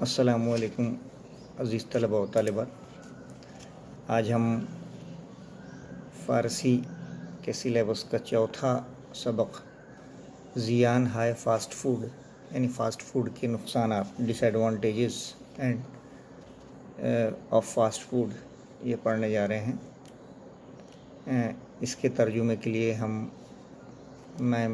السلام علیکم عزیز طلباء و طالبات، آج ہم فارسی کے سلیبس کا چوتھا سبق زیان ہائے فاسٹ فوڈ یعنی فاسٹ فوڈ کے نقصانات، ڈس ایڈوانٹیجز آف فاسٹ فوڈ یہ پڑھنے جا رہے ہیں۔ اس کے ترجمے کے لیے میں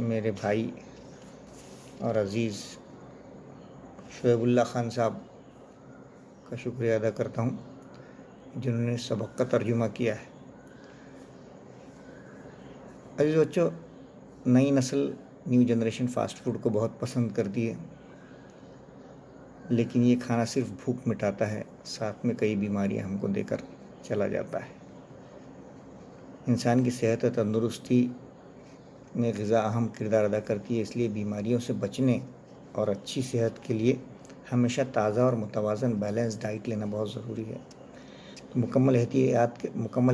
میرے بھائی اور عزیز شعیب اللہ خان صاحب کا شکریہ ادا کرتا ہوں جنہوں نے سبق کا ترجمہ کیا ہے۔ عزیز بچوں، نئی نسل نیو جنریشن فاسٹ فوڈ کو بہت پسند کرتی ہے، لیکن یہ کھانا صرف بھوک مٹاتا ہے، ساتھ میں کئی بیماریاں ہم کو دے کر چلا جاتا ہے۔ انسان کی صحت و تندرستی میں غذا اہم کردار ادا کرتی ہے، اس لیے بیماریوں سے بچنے اور اچھی صحت کے لیے ہمیشہ تازہ اور متوازن بیلنس ڈائٹ لینا بہت ضروری ہے۔ تو مکمل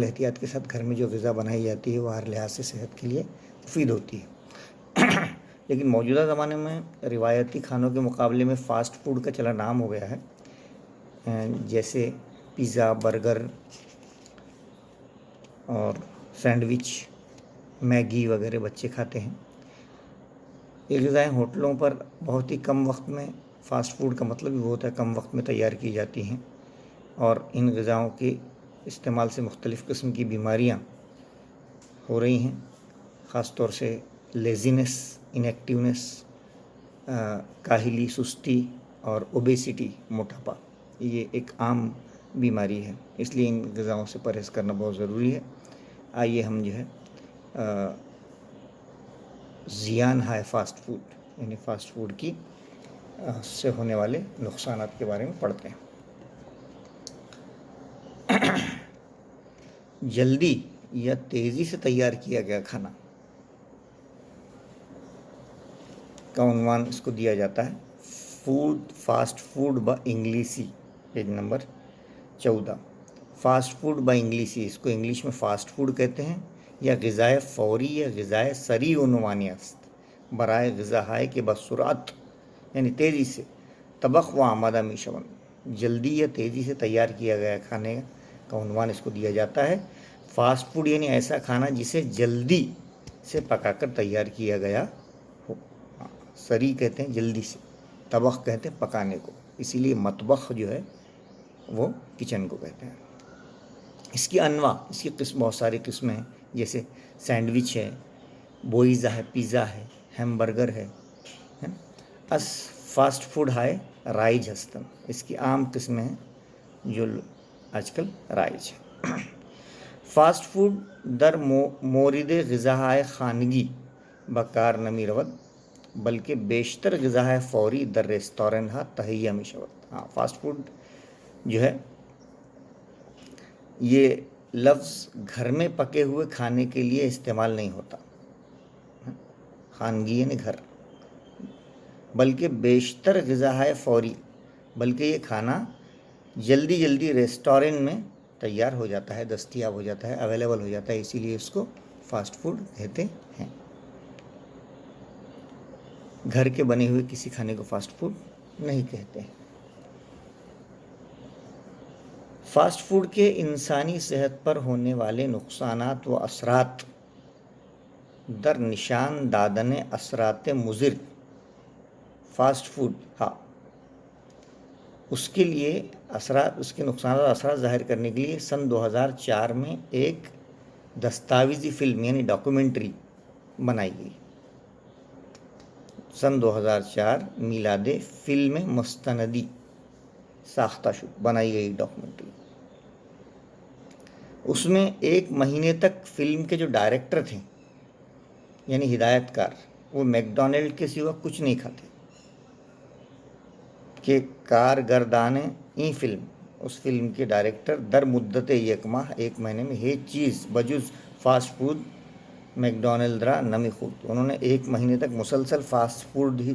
احتیاط کے ساتھ گھر میں جو غذا بنائی جاتی ہے وہ ہر لحاظ سے صحت کے لیے مفید ہوتی ہے۔ لیکن موجودہ زمانے میں روایتی کھانوں کے مقابلے میں فاسٹ فوڈ کا چلن عام ہو گیا ہے، جیسے پیزا، برگر اور سینڈوچ، میگی وغیرہ بچے کھاتے ہیں۔ یہ غذائیں ہوٹلوں پر بہت ہی کم وقت میں، فاسٹ فوڈ کا مطلب ہی وہ ہوتا ہے کم وقت میں تیار کی جاتی ہیں، اور ان غذاؤں کے استعمال سے مختلف قسم کی بیماریاں ہو رہی ہیں، خاص طور سے لیزینس، انیکٹیونیس، کاہلی، سستی اور اوبیسٹی، موٹاپا، یہ ایک عام بیماری ہے، اس لیے ان غذاؤں سے پرہیز کرنا بہت ضروری ہے۔ آئیے ہم زیان ہائے فاسٹ فوڈ یعنی فاسٹ فوڈ کی سے ہونے والے نقصانات کے بارے میں پڑھتے ہیں۔ جلدی یا تیزی سے تیار کیا گیا کھانا کا عنوان اس کو دیا جاتا ہے فاسٹ فوڈ انگلیسی، پیج نمبر 14۔ فاسٹ فوڈ انگلیسی، اس کو انگلش میں فاسٹ فوڈ کہتے ہیں، یا غذائے فوری یا غذائے سریع عنوانی است برائے غذاہائے کے بسرعت یعنی تیزی سے طبخ و آمادہ می شوند، جلدی یا تیزی سے تیار کیا گیا کھانے کا عنوان اس کو دیا جاتا ہے۔ فاسٹ فوڈ یعنی ایسا کھانا جسے جلدی سے پکا کر تیار کیا گیا ہو۔ سریع کہتے ہیں جلدی سے، طبخ کہتے ہیں پکانے کو، اسی لیے مطبخ جو ہے وہ کچن کو کہتے ہیں۔ اس کی انواع، اس کی بہت ساری قسمیں ہیں، جیسے سینڈوچ ہے، بوئیزا ہے، پیزا ہے، ہیم برگر ہے۔ اس فاسٹ فوڈ ہائے رائج ہستن، اس کی عام قسمیں ہیں جو آج کل رائج ہے۔ فاسٹ فوڈ در مورد غذاہائے خانگی بکار نمی رود، بلکہ بیشتر غذاہائے فوری در ریستورنٹ ہا تہیہ می شود۔ فاسٹ فوڈ جو ہے یہ لفظ گھر میں پکے ہوئے کھانے کے لیے استعمال نہیں ہوتا، خانگی یعنی گھر، بلکہ بیشتر غذاہائے فوری، بلکہ یہ کھانا جلدی ریسٹورنٹ میں تیار ہو جاتا ہے، دستیاب ہو جاتا ہے، اویلیبل ہو جاتا ہے، اسی لیے اس کو فاسٹ فوڈ کہتے ہیں۔ گھر کے بنے ہوئے کسی کھانے کو فاسٹ فوڈ نہیں کہتے ہیں۔ فاسٹ فوڈ کے انسانی صحت پر ہونے والے نقصانات و اثرات در نشان دادن اثرات مضر فاسٹ فوڈ اس کے لیے اثرات، اس کے نقصانات اور اثرات ظاہر کرنے کے لیے سن 2004 میں ایک دستاویزی فلم یعنی ڈاکومنٹری بنائی گئی۔ سن 2004 میلاد فلم مستندی ساختہ شد، بنائی گئی ڈاکومنٹری۔ اس میں 1 مہینے تک فلم کے جو ڈائریکٹر تھے یعنی ہدایت کار، وہ میکڈونلڈ کے سوا کچھ نہیں کھاتے، کہ کارگردان این فلم، اس فلم کے ڈائریکٹر در مدت 1 ماہ، 1 مہینے میں ہیچ چیز بجز فاسٹ فوڈ میکڈونلڈ را نمی خورد، انہوں نے 1 مہینے تک مسلسل فاسٹ فوڈ ہی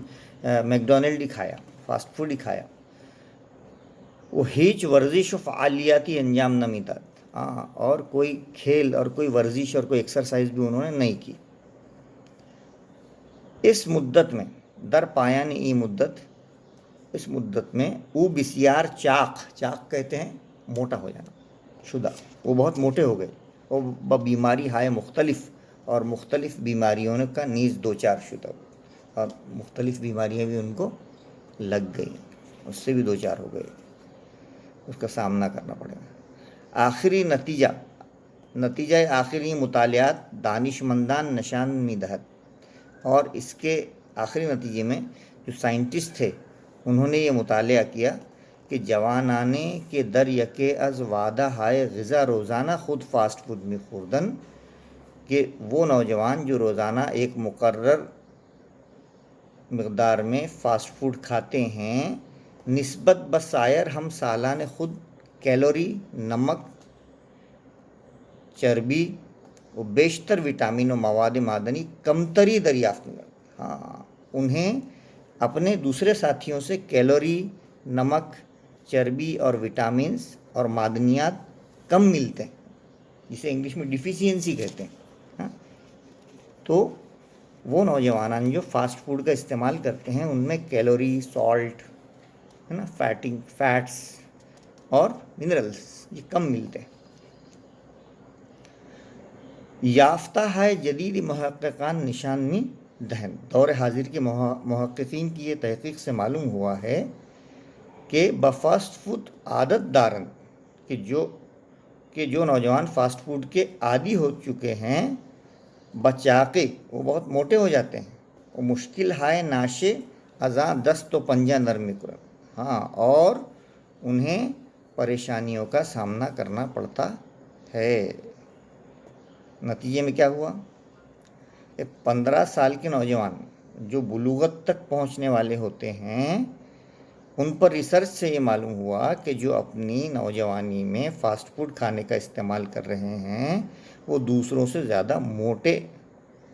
میکڈونلڈ ہی کھایا، فاسٹ فوڈ ہی کھایا۔ وہ ہیچ ورزش و فعالیاتی انجام نمی داد، اور کوئی کھیل اور کوئی ورزش اور کوئی ایکسرسائز بھی انہوں نے نہیں کی۔ اس مدت میں در پایان ای مدت اس مدت میں او بسیار چاق، چاق کہتے ہیں موٹا ہو جانا شدہ، وہ بہت موٹے ہو گئے، اور بیماری ہائے مختلف، اور مختلف بیماریوں کا نیز دو چار شدہ، اور مختلف بیماریاں بھی ان کو لگ گئی، اس سے بھی دو چار ہو گئے، اس کا سامنا کرنا پڑے گا۔ آخری نتیجہ آخری مطالعات دانش مندان نشان می دہد، اور اس کے آخری نتیجے میں جو سائنٹسٹ تھے انہوں نے یہ مطالعہ کیا کہ جوانانے کے در یکے از وعدہ ہائے غذا روزانہ خود فاسٹ فوڈ میں خوردن، کہ وہ نوجوان جو روزانہ ایک مقرر مقدار میں فاسٹ فوڈ کھاتے ہیں، نسبت بسائر ہم سالانہ خود کیلوری، نمک، چربی و بیشتر وٹامن و مواد معدنی کمتری دریافت میں، ہاں انہیں اپنے دوسرے ساتھیوں سے کیلوری، نمک، چربی اور وٹامنس اور معدنیات کم ملتے ہیں، جسے انگلش میں ڈیفیشینسی کہتے ہیں، ہاں تو وہ نوجوان جو فاسٹ فوڈ کا استعمال کرتے ہیں ان میں کیلوری، سالٹ ہے نا، فیٹس اور منرلس یہ کم ملتے ہیں۔ یافتہ ہے جدید محققان نشان می دہن، دور حاضر کے محققین کی یہ تحقیق سے معلوم ہوا ہے کہ بفاسٹ فوڈ عادت دارن، کہ جو نوجوان فاسٹ فوڈ کے عادی ہو چکے ہیں، بچاقے وہ بہت موٹے ہو جاتے ہیں، وہ مشکل ہائے ناشے ازاں دست و پنجہ نرمی کرن، ہاں اور انہیں پریشانیوں کا سامنا کرنا پڑتا ہے۔ نتیجے میں کیا ہوا کہ 15 سال کے نوجوان جو بلوغت تک پہنچنے والے ہوتے ہیں ان پر ریسرچ سے یہ معلوم ہوا کہ جو اپنی نوجوانی میں فاسٹ فوڈ کھانے کا استعمال کر رہے ہیں وہ دوسروں سے زیادہ موٹے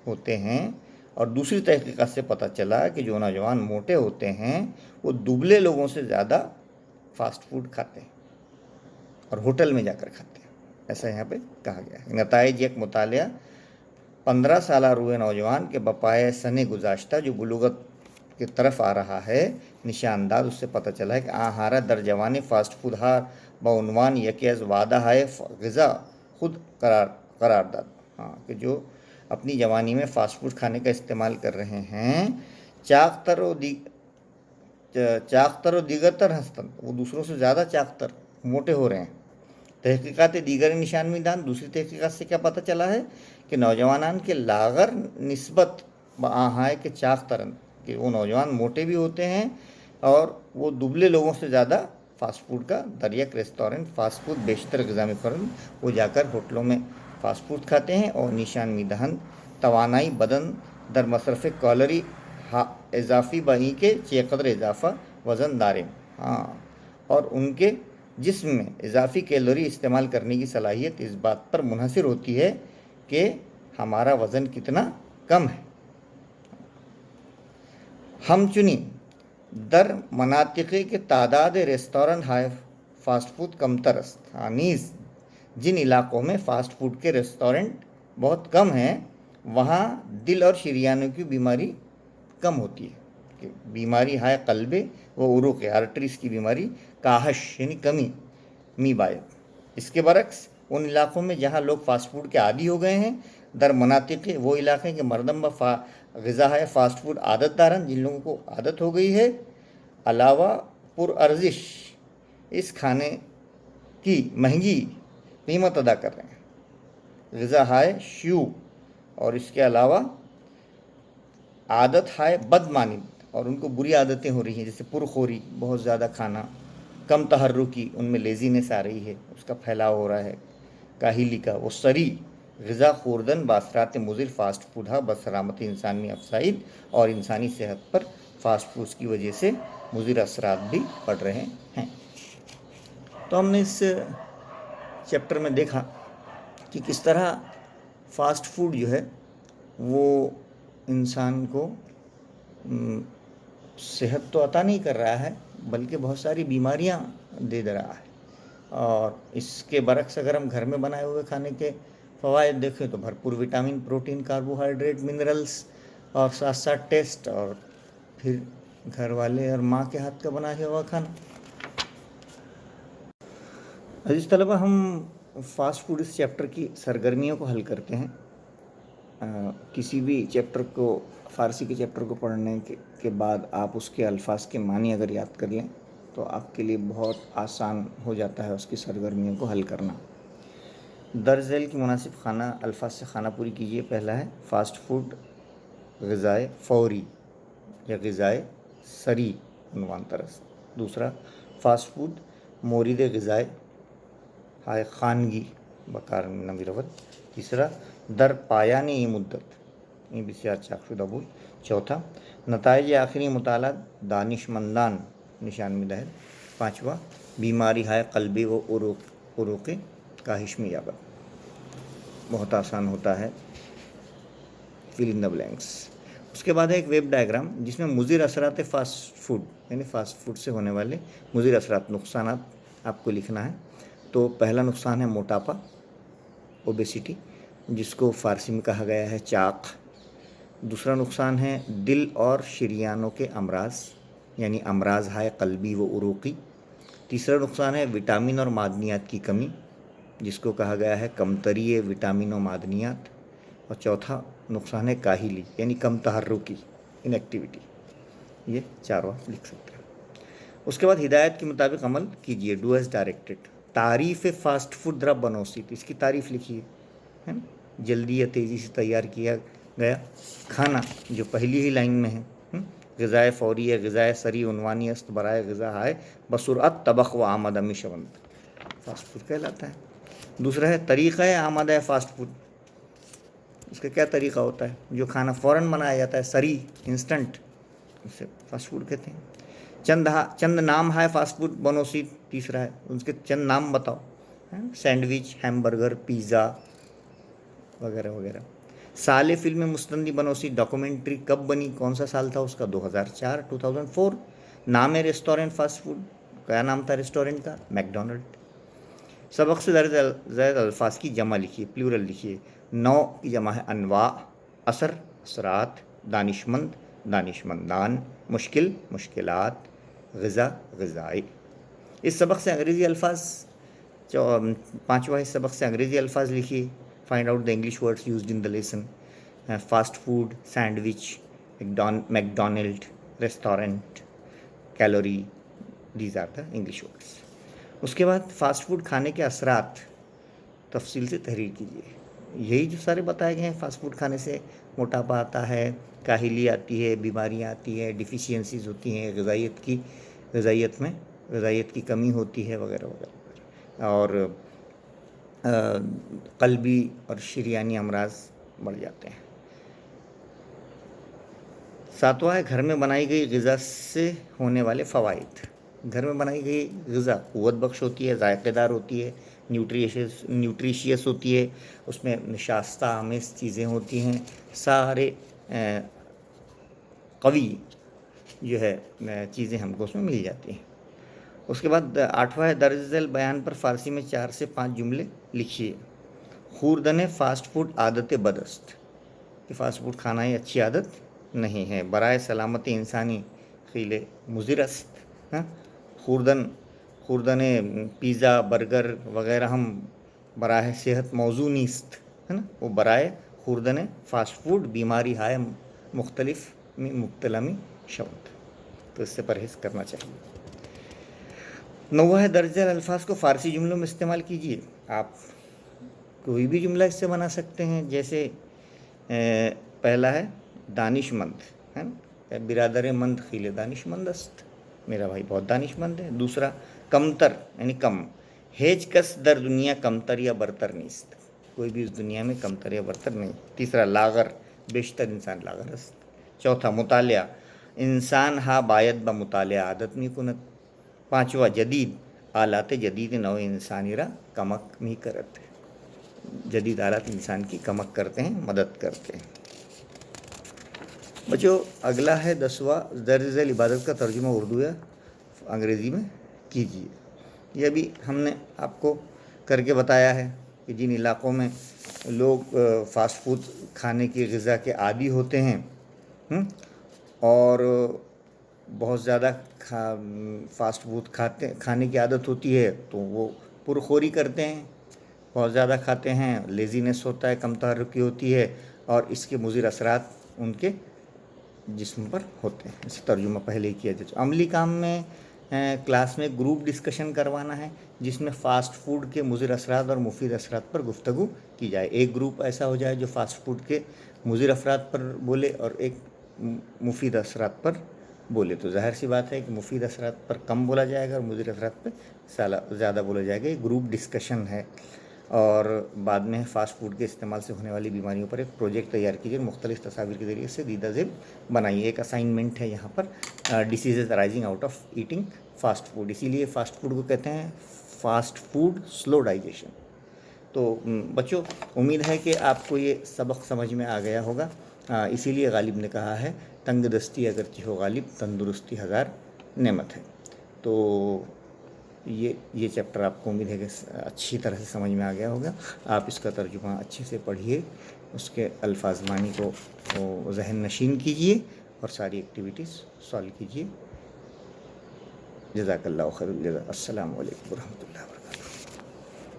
ہوتے ہیں، اور دوسری تحقیقات سے پتہ چلا کہ جو نوجوان موٹے ہوتے ہیں وہ دبلے لوگوں سے زیادہ فاسٹ فوڈ کھاتے ہیں اور ہوٹل میں جا کر کھاتے ہیں، ایسا یہاں پہ کہا گیا ہے۔ نتائج ایک مطالعہ 15 سالہ روئے نوجوان کے بپائے سن گزشتہ جو بلوغت کی طرف آ رہا ہے نشانداز، اس سے پتہ چلا ہے کہ آہارہ در جوانی فاسٹ فوڈ ہار بعنوان یکی از وعدہ ہے غذا خود قرار داد، ہاں کہ جو اپنی جوانی میں فاسٹ فوڈ کھانے کا استعمال کر رہے ہیں، چاق تر و دیگر تر ہستن، وہ دوسروں سے زیادہ چاق تر موٹے ہو رہے ہیں۔ تحقیقات دیگر نشان می دان، دوسری تحقیقات سے کیا پتہ چلا ہے کہ نوجوانان کے لاغر نسبت بآہائے کے چاق ترن، کہ وہ نوجوان موٹے بھی ہوتے ہیں اور وہ دبلے لوگوں سے زیادہ فاسٹ فوڈ کا دریک ریسٹورنٹ فاسٹ فوڈ بیشتر غذا میں فرن، وہ جا کر ہوٹلوں میں فاسٹ فوڈ کھاتے ہیں، اور نشان می دہن توانائی بدن در مصرف کالری اضافی بہی کے چے قدر اضافہ وزن دارے، ہاں اور ان کے جسم میں اضافی کیلوری استعمال کرنے کی صلاحیت اس بات پر منحصر ہوتی ہے کہ ہمارا وزن کتنا کم ہے۔ ہم چنی در مناطقی کے تعداد ریستوران ہائے فاسٹ فوڈ کم تر است، نیز جن علاقوں میں فاسٹ فوڈ کے ریسٹورنٹ بہت کم ہیں وہاں دل اور شریانوں کی بیماری کم ہوتی ہے، کہ بیماری ہائے قلبے و عروق آرٹریز کی بیماری کاہش یعنی کمی می باید۔ اس کے برعکس ان علاقوں میں جہاں لوگ فاسٹ فوڈ کے عادی ہو گئے ہیں، در مناطق وہ علاقے کے مردم غذا ہے فاسٹ فوڈ عادت دارن، جن لوگوں کو عادت ہو گئی ہے، علاوہ پر ارزش اس کھانے کی مہنگی قیمت ادا کر رہے ہیں، غذا ہے شیو، اور اس کے علاوہ عادت ہے بد مانند، اور ان کو بری عادتیں ہو رہی ہیں جیسے پرخوری، بہت زیادہ کھانا، کم تحرکی، ان میں لیزینس آ رہی ہے، اس کا پھیلاؤ ہو رہا ہے، کاہلی کا، وہ سری غذا خوردن باثرات مضر فاسٹ فوڈ ہا بسلامت انسانی افزائد، اور انسانی صحت پر فاسٹ فوڈ کی وجہ سے مضر اثرات بھی پڑ رہے ہیں۔ تو ہم نے اس چیپٹر میں دیکھا کہ کس طرح فاسٹ فوڈ جو ہے وہ انسان کو صحت تو عطا نہیں کر رہا ہے بلکہ بہت ساری بیماریاں دے رہا ہے، اور اس کے برعکس اگر ہم گھر میں بنائے ہوئے کھانے کے فوائد دیکھیں تو بھرپور وٹامن، پروٹین، کاربوہائیڈریٹ، منرلس، اور ساتھ ساتھ ٹیسٹ، اور پھر گھر والے اور ماں کے ہاتھ کا بنایا ہوا کھانا۔ عزیز طلبہ، ہم فاسٹ فوڈ اس چیپٹر کی سرگرمیوں کو حل کرتے ہیں۔ کسی بھی چیپٹر کو، فارسی کے چیپٹر کو پڑھنے کے بعد آپ اس کے الفاظ کے معنی اگر یاد کر لیں تو آپ کے لیے بہت آسان ہو جاتا ہے اس کی سرگرمیوں کو حل کرنا۔ درج ذیل کی مناسب خانہ الفاظ سے خانہ پوری کیجیے۔ پہلا ہے فاسٹ فوڈ، غذائے فوری یا غذائے سری عنوان طرز۔ دوسرا، فاسٹ فوڈ مورد غذائے ہائے خانگی بکار نمی رود۔ تیسرا، در پایان ای مدت، یہ بسیار چاک شدہ بود۔ چوتھا، نتائج آخری مطالعات دانشمندان نشان میں دہد۔ پانچواں، بیماری ہائے قلبی و عروقی کاہش میں یابد۔ بہت آسان ہوتا ہے، فل ان دا بلینکس۔ اس کے بعد ہے ایک ویب ڈائیگرام جس میں مضر اثرات فاسٹ فوڈ، یعنی فاسٹ فوڈ سے ہونے والے مضر اثرات، نقصانات آپ کو لکھنا ہے۔ تو پہلا نقصان ہے موٹاپا، اوبیسٹی، جس کو فارسی میں کہا گیا ہے چاق۔ دوسرا نقصان ہے دل اور شریانوں کے امراض، یعنی امراض ہائے قلبی و عروقی۔ تیسرا نقصان ہے وٹامن اور معدنیات کی کمی، جس کو کہا گیا ہے کمتری وٹامن و معدنیات۔ اور چوتھا نقصان ہے کاہلی، یعنی کم تحرکی، ان ایکٹیویٹی۔ یہ چاروں آپ لکھ سکتے ہیں۔ اس کے بعد ہدایت کے مطابق عمل کیجیے، ڈو ایز ڈائریکٹڈ۔ تعریف فاسٹ فوڈ درب بنوسیت، اس کی تعریف لکھیے، ہے نا، جلدی یا تیزی سے تیار کیا گیا کھانا، جو پہلی ہی لائن میں ہے۔ غذائے فوری یا غذائے سری عنوانی است برائے غذا ہائے بسرعت طبخ و آمادہ می شوند، فاسٹ فوڈ کہلاتا ہے۔ دوسرا ہے طریقہ آمادہ فاسٹ فوڈ، اس کا کیا طریقہ ہوتا ہے؟ جو کھانا فوراً بنایا جاتا ہے، سری، انسٹنٹ، اسے فاسٹ فوڈ کہتے ہیں۔ چند نام ہے فاسٹ فوڈ بنوسید، تیسرا ہے، اس کے چند نام بتاؤ، سینڈوچ، ہیمبرگر، پیزا وغیرہ وغیرہ۔ سال فلم مستندی بنوسید، ڈاکومنٹری کب بنی، کون سا سال تھا اس کا؟ 2004۔ نام ریسٹورنٹ فاسٹ فوڈ، کیا نام تھا ریسٹورنٹ کا؟ Make Donald. سبق سے درج ذیل الفاظ کی جمع لکھیے، پلیورل لکھیے۔ نوع کی جمع ہے انواع، اثر، اثرات، دانشمند، دانشمندان، مشکل، مشکلات، غذا، غذائی۔ اس سبق سے انگریزی الفاظ، پانچواں اس سبق سے انگریزی الفاظ لکھیے۔ Find out the English words used in the lesson. Fast food, sandwich, McDonald, restaurant, calorie, these are the English words. اس کے بعد فاسٹ فوڈ کھانے کے اثرات تفصیل سے تحریر کیجیے۔ یہی جو سارے بتائے گئے ہیں، فاسٹ فوڈ کھانے سے موٹاپا آتا ہے، کاہلی آتی ہے، بیماریاں آتی ہے، ڈیفیشینسیز ہوتی ہیں، غذائیت کی کمی ہوتی ہے، وغیرہ وغیرہ، اور قلبی اور شریانی امراض بڑھ جاتے ہیں۔ ساتواں ہے گھر میں بنائی گئی غذا سے ہونے والے فوائد۔ گھر میں بنائی گئی غذا قوت بخش ہوتی ہے، ذائقے دار ہوتی ہے، نیوٹریشیس ہوتی ہے، اس میں نشاستہ آمیز چیزیں ہوتی ہیں، سارے قوی جو ہے چیزیں ہم کو اس میں مل جاتی ہیں۔ اس کے بعد آٹھواں ہے درج ذیل بیان پر فارسی میں 4 سے 5 جملے لکھیے۔ خوردن فاسٹ فوڈ عادت بد است، کہ فاسٹ فوڈ کھانا ہی اچھی عادت نہیں ہے۔ برائے سلامت انسانی خیل مضر است، خوردن پیزا، برگر وغیرہ ہم برائے صحت موضوع نیست، ہے نا، وہ برائے خوردن فاسٹ فوڈ بیماری ہائے مختلف میں مبتلا میں شوند، تو اس سے پرہیز کرنا چاہیے۔ نوواں ہے درج ذیل الفاظ کو فارسی جملوں میں استعمال کیجیے۔ آپ کوئی بھی جملہ اس سے بنا سکتے ہیں، جیسے پہلا ہے دانش مند، ہے نا، برادر مند خیل دانش مند است، میرا بھائی بہت دانش مند ہے۔ دوسرا کمتر، یعنی کم، ہیچ کس در دنیا کمتر یا برتر نیست، کوئی بھی اس دنیا میں کمتر یا برتر نہیں۔ تیسرا لاغر، بیشتر انسان لاغر است۔ چوتھا مطالعہ، انسان ہا باید با مطالعہ عادت می کند۔ پانچواں جدید، آلات جدید نو انسانی را کمک می کرت، جدید آلات انسان کی کمک کرتے ہیں، مدد کرتے ہیں۔ بچوں، اگلا ہے 10واں درج ذیل عبادت کا ترجمہ اردو یا انگریزی میں کیجیے۔ یہ بھی ہم نے آپ کو کر کے بتایا ہے کہ جن علاقوں میں لوگ فاسٹ فوڈ کھانے کی غذا کے عادی ہوتے ہیں اور بہت زیادہ فاسٹ فوڈ کھانے کی عادت ہوتی ہے تو وہ پرخوری کرتے ہیں، بہت زیادہ کھاتے ہیں، لیزینس ہوتا ہے، کم تحرکی ہوتی ہے، اور اس کے مضر اثرات ان کے جسم پر ہوتے ہیں. اس ترجمہ پہلے ہی کیا جائے. عملی کام میں کلاس میں گروپ ڈسکشن کروانا ہے جس میں فاسٹ فوڈ کے مضر اثرات اور مفید اثرات پر گفتگو کی جائے. ایک گروپ ایسا ہو جائے جو فاسٹ فوڈ کے مضر اثرات پر بولے اور ایک مفید اثرات پر بولے. تو ظاہر سی بات ہے کہ مفید اثرات پر کم بولا جائے گا اور مضر اثرات پہ زیادہ بولا جائے گا. یہ گروپ ڈسکشن ہے. اور بعد میں فاسٹ فوڈ کے استعمال سے ہونے والی بیماریوں پر ایک پروجیکٹ تیار کیجیے، مختلف تصاویر کے ذریعے سے دیدہ ذیل بنائیے. ایک اسائنمنٹ ہے یہاں پر، diseases arising out of eating fast food. اسی لیے فاسٹ فوڈ کو کہتے ہیں فاسٹ فوڈ سلو ڈائجیشن. تو بچوں، امید ہے کہ آپ کو یہ سبق سمجھ میں آ گیا ہوگا. اسی لیے غالب نے کہا ہے تنگ دستی اگرچہ ہو غالب، تندرستی ہزار نعمت ہے. تو یہ چیپٹر آپ کو امید ہے کہ اچھی طرح سے سمجھ میں آ گیا ہوگا. آپ اس کا ترجمہ اچھے سے پڑھیے، اس کے الفاظ معنی کو ذہن نشین کیجیے اور ساری ایکٹیویٹیز سالو کیجیے. جزاک اللہ خیر الجزا. السلام علیکم ورحمۃ اللہ وبرکاتہ.